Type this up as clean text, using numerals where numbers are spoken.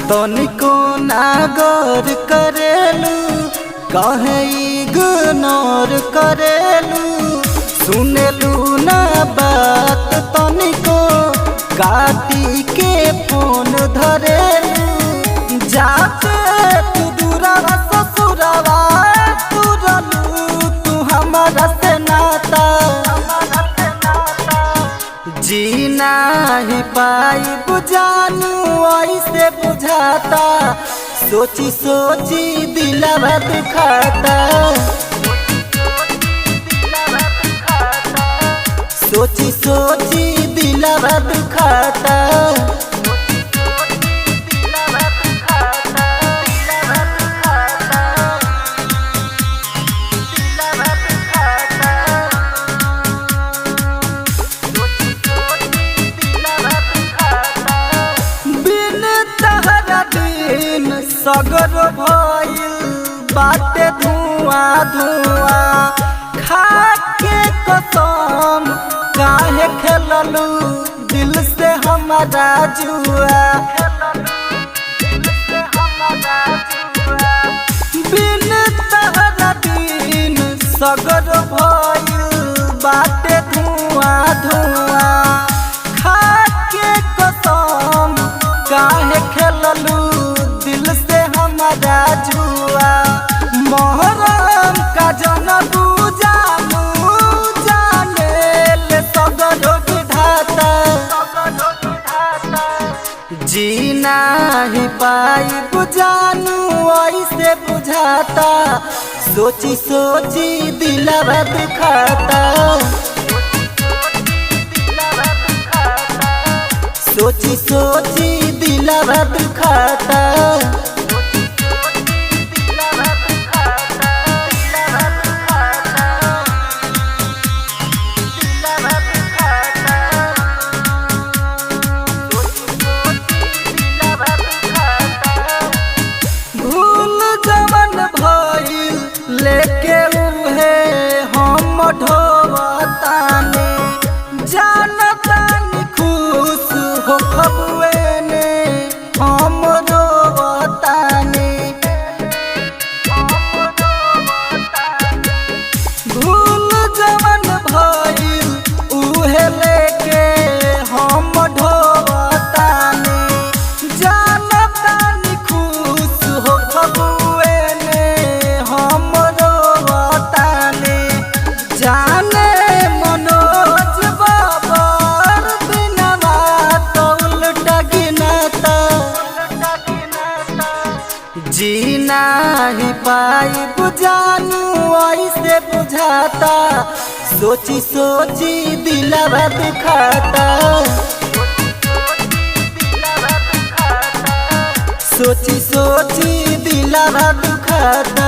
तनिको नागर करेलू कहे इग्नोर करेलू सुनेलू ना बात तनिको काटी के फोन धरेलू जाते तू दूरवा ससुरवा तुरलू तू हमारा से नाता जीना ही पाई बुझानू ऐसे बुझाता सोची सोची दिलवा दुखाता सोची सोची दिलवा दुखाता सगर भइल बाटे धुआं धुआं खाके कसम काहे खेललू दिल से हमारा जुआ बिन तहरा दिन सगर भइल बाटे धुआं धुआं खाके कसम काहे खेललू दिल से हमारा जुआ मोहरम का जनबू जानू जाने सगरो विधाता जीना ही पाई बुझानू ऐसे बुझाता सोची सोची दिलवा दुखाता सोची सोची दिलवा दुखाता भूल जवन भइल लेके उहे हम ढोवतानी जानतानी खुश हो खबुए ने हम रोवतानी भूल जवन भइल उहे लेके हम ढोवतानी जानतानी खुश हो खबुए ने हम रोवतानी जाने मनोज बाबर बिनवा तो उल्टा गिनता जीना ही पाई बुझानू ऐसे बुझाता सोची सोची दिलवा दुखाता सोची सोची दिलवा दुखाता।